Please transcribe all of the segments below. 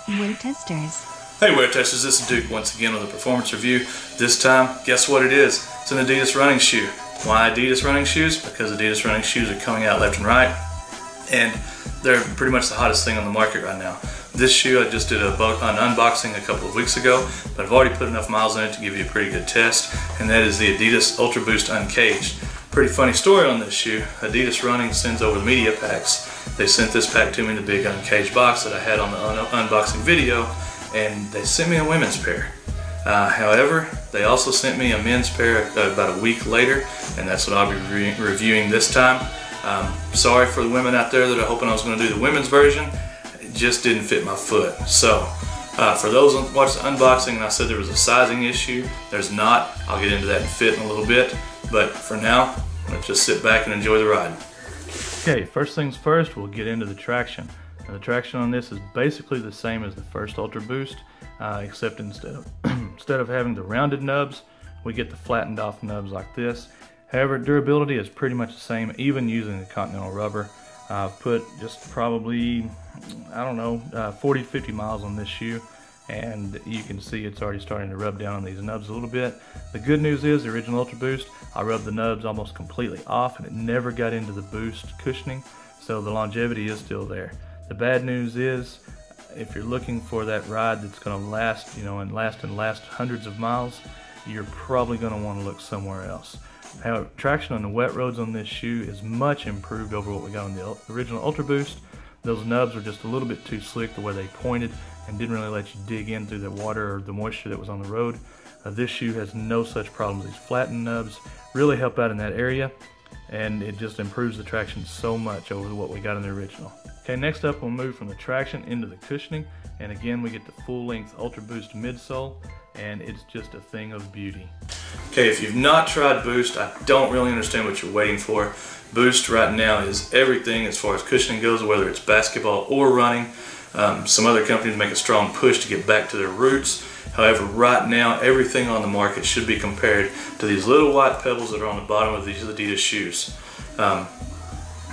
Wear testers. Hey wear testers, this is Duke once again with a performance review. This time, guess what it is? It's an adidas running shoe. Why adidas running shoes? Because adidas running shoes are coming out left and right, and they're pretty much the hottest thing on the market right now. This shoe I just did an unboxing a couple of weeks ago, but I've already put enough miles in it to give you a pretty good test, and that is the adidas Ultraboost Uncaged. Pretty funny story on this shoe. Adidas Running sends over the media packs. They sent this pack to me in the big uncaged box that I had on the unboxing video, and they sent me a women's pair. However, they also sent me a men's pair about a week later, and that's what I'll be reviewing this time. Sorry for the women out there that are hoping I was going to do the women's version. It just didn't fit my foot. So, for those who watched the unboxing and I said there was a sizing issue, there's not. I'll get into that in fit in a little bit. But for now, let's just sit back and enjoy the ride. Okay, first things first, we'll get into the traction. Now, the traction on this is basically the same as the first Ultraboost, except instead of having the rounded nubs, we get the flattened off nubs like this. However, durability is pretty much the same, even using the Continental rubber. I've put just probably, I don't know, 40-50 miles on this shoe, and you can see it's already starting to rub down on these nubs a little bit. The good news is the original Ultraboost, I rubbed the nubs almost completely off, and it never got into the boost cushioning, so the longevity is still there. The bad news is, if you're looking for that ride that's going to last, and last hundreds of miles, you're probably going to want to look somewhere else. However, traction on the wet roads on this shoe is much improved over what we got on the original Ultraboost. Those nubs were just a little bit too slick the way they pointed and didn't really let you dig in through the water or the moisture that was on the road. This shoe has no such problems. These flattened nubs really help out in that area, and it just improves the traction so much over what we got in the original. Okay, next up we'll move from the traction into the cushioning, and again we get the full-length Ultraboost midsole, and it's just a thing of beauty. Okay, if you've not tried Boost, I don't really understand what you're waiting for. Boost right now is everything as far as cushioning goes, whether it's basketball or running. Some other companies make a strong push to get back to their roots. However, right now, everything on the market should be compared to these little white pebbles that are on the bottom of these Adidas shoes.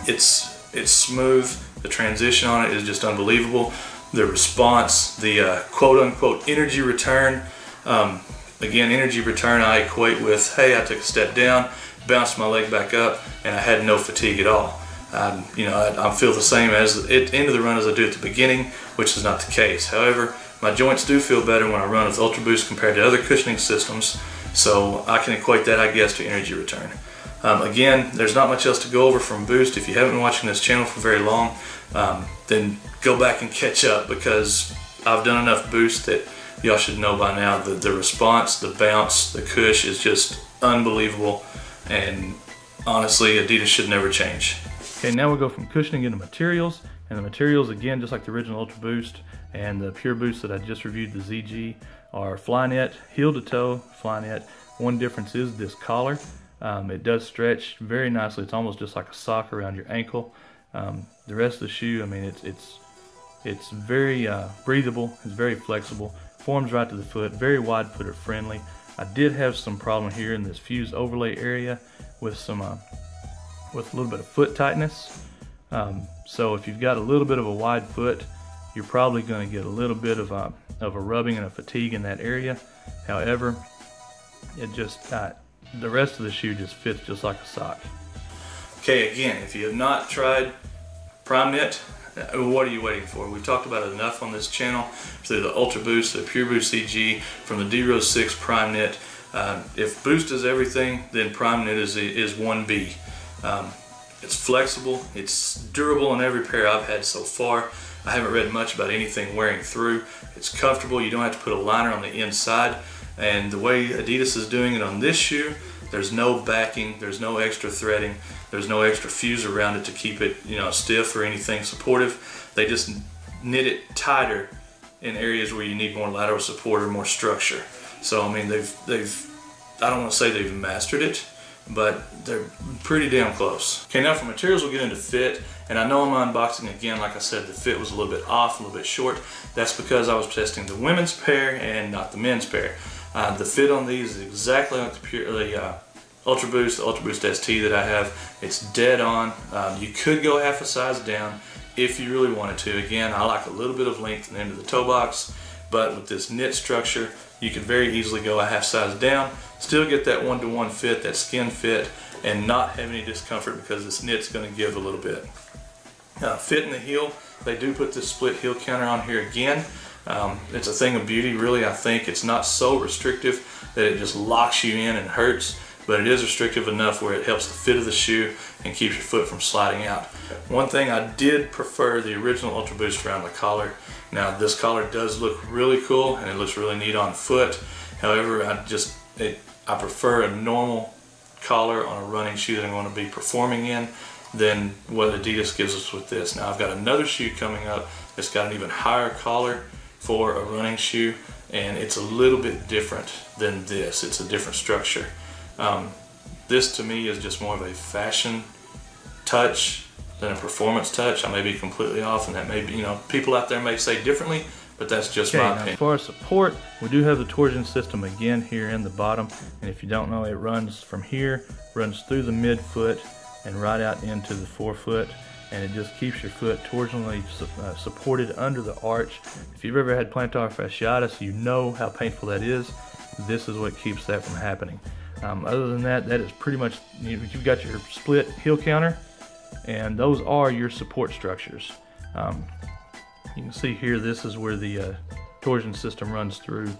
It's smooth. The transition on it is just unbelievable. The response, the quote-unquote energy return. Again, energy return I equate with, hey, I took a step down, bounced my leg back up, and I had no fatigue at all. I feel the same at the end of the run as I do at the beginning, which is not the case. However, my joints do feel better when I run with Ultraboost compared to other cushioning systems, so I can equate that, I guess, to energy return. Again, there's not much else to go over from Boost. If you haven't been watching this channel for very long, then go back and catch up, because I've done enough Boost that y'all should know by now that the response, the bounce, the cush is just unbelievable, and honestly, Adidas should never change. Okay, now we'll go from cushioning into materials, and the materials, again, just like the original Ultraboost and the Pure Boost that I just reviewed, the ZG, are Flyknit, heel to toe Flyknit. One difference is this collar. It does stretch very nicely. It's almost just like a sock around your ankle. The rest of the shoe, I mean, it's very breathable. It's very flexible. Forms right to the foot. Very wide footer friendly. I did have some problem here in this fuse overlay area with some with a little bit of foot tightness. So if you've got a little bit of a wide foot, you're probably going to get a little bit of a rubbing and a fatigue in that area. However, it just the rest of the shoe just fits just like a sock. Okay, again, if you have not tried Prime Knit, what are you waiting for? We've talked about it enough on this channel. Through the Ultraboost, the Pure Boost CG, from the D-Rose 6 Prime Knit. If Boost is everything, then Prime Knit is 1B. It's flexible, it's durable in every pair I've had so far. I haven't read much about anything wearing through. It's comfortable, you don't have to put a liner on the inside. And the way Adidas is doing it on this shoe, there's no backing, there's no extra threading, there's no extra fuse around it to keep it, stiff or anything supportive. They just knit it tighter in areas where you need more lateral support or more structure. So I mean, I don't want to say they've mastered it, but they're pretty damn close. Okay, now for materials, we'll get into fit. And I know I'm unboxing again, like I said, the fit was a little bit off, a little bit short. That's because I was testing the women's pair and not the men's pair. The fit on these is exactly like the Ultraboost, the Ultraboost ST that I have. It's dead on. You could go half a size down. if you really wanted to. Again, I like a little bit of length in the end of the toe box, but with this knit structure, you can very easily go a half size down, still get that one-to-one fit, that skin fit, and not have any discomfort because this knit's going to give a little bit. Fit in the heel, they do put this split heel counter on here again. It's a thing of beauty, really. I think it's not so restrictive that it just locks you in and hurts, but it is restrictive enough where it helps the fit of the shoe and keeps your foot from sliding out. One thing, I did prefer the original Ultraboost around the collar. Now this collar does look really cool and it looks really neat on foot. However, I prefer a normal collar on a running shoe that I'm going to be performing in than what Adidas gives us with this. Now I've got another shoe coming up that's got an even higher collar for a running shoe, and it's a little bit different than this. It's a different structure. This to me is just more of a fashion touch than a performance touch. I may be completely off, and that may be, people out there may say differently, but that's just my opinion. As far as support, we do have the torsion system again here in the bottom, and if you don't know, it runs from here, runs through the midfoot and right out into the forefoot, and it just keeps your foot torsionally supported under the arch. If you've ever had plantar fasciitis, you know how painful that is. This is what keeps that from happening. Other than that, that is pretty much, you've got your split heel counter, and those are your support structures. You can see here, this is where the torsion system runs through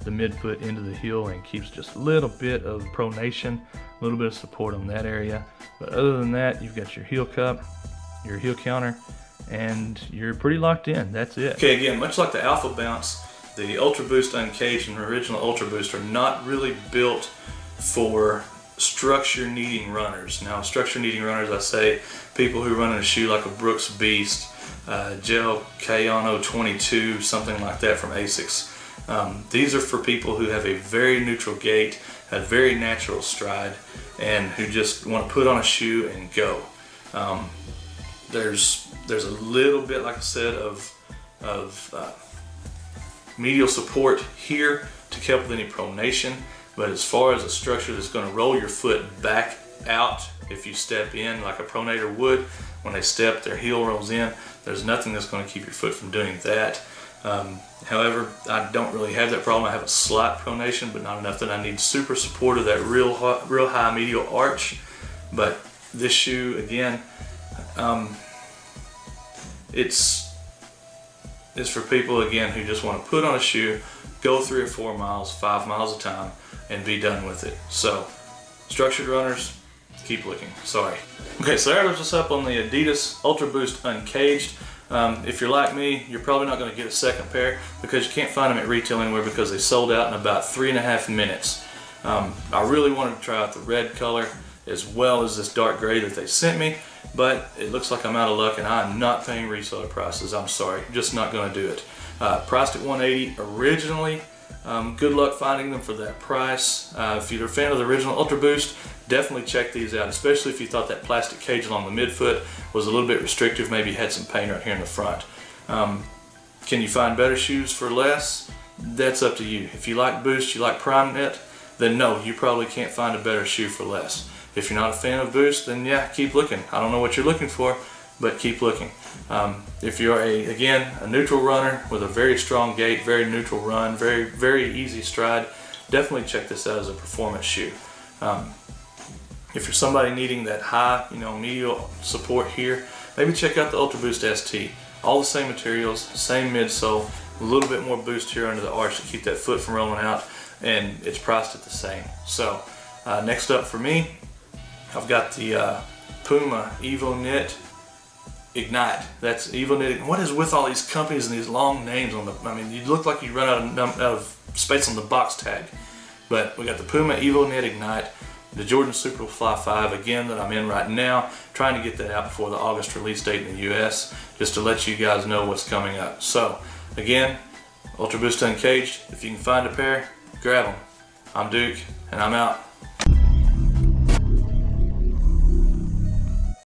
the midfoot into the heel and keeps just a little bit of pronation, a little bit of support on that area. But other than that, you've got your heel cup, your heel counter, and you're pretty locked in. That's it. Okay, again, much like the Alpha Bounce, the Ultraboost Uncaged and the original Ultraboost are not really built for structure needing runners. Now, structure needing runners, I say people who run in a shoe like a Brooks Beast, Gel Kayano 22, something like that from Asics. These are for people who have a very neutral gait, a very natural stride, and who just want to put on a shoe and go. There's a little bit, like I said, of medial support here to help with any pronation, but as far as a structure that's going to roll your foot back out if you step in like a pronator would, when they step, their heel rolls in, there's nothing that's going to keep your foot from doing that. However, I don't really have that problem. I have a slight pronation, but not enough that I need super support of that real high medial arch. But this shoe, again, it's for people, again, who just want to put on a shoe, go 3 or 4 miles, 5 miles a time, and be done with it. So, structured runners, keep looking. Sorry. Okay, so that wraps us up on the Adidas Ultraboost Uncaged. If you're like me, you're probably not going to get a second pair because you can't find them at retail anywhere because they sold out in about 3.5 minutes. I really wanted to try out the red color as well as this dark gray that they sent me, but it looks like I'm out of luck and I'm not paying reseller prices. I'm sorry, just not going to do it. Priced at $180 originally. Good luck finding them for that price. If you're a fan of the original Ultraboost, definitely check these out, especially if you thought that plastic cage along the midfoot was a little bit restrictive, maybe had some pain right here in the front. Can you find better shoes for less? That's up to you. If you like Boost, you like Prime Knit, then no, you probably can't find a better shoe for less. If you're not a fan of Boost, then yeah, keep looking. I don't know what you're looking for, but keep looking. If you're again a neutral runner with a very strong gait, very neutral run, very easy stride, definitely check this out as a performance shoe. If you're somebody needing that high, medial support here, maybe check out the Ultraboost ST. All the same materials, same midsole, a little bit more boost here under the arch to keep that foot from rolling out, and it's priced at the same. So next up for me, I've got the Puma Evo Knit Ignite. That's Evo Knit. What is with all these companies and these long names on the? I mean, you look like you run out of space on the box tag. But we got the Puma Evo Knit Ignite, the Jordan Superfly 5 again that I'm in right now, trying to get that out before the August release date in the US, just to let you guys know what's coming up. So again, Ultraboost Uncaged. If you can find a pair, grab them. I'm Duke, and I'm out.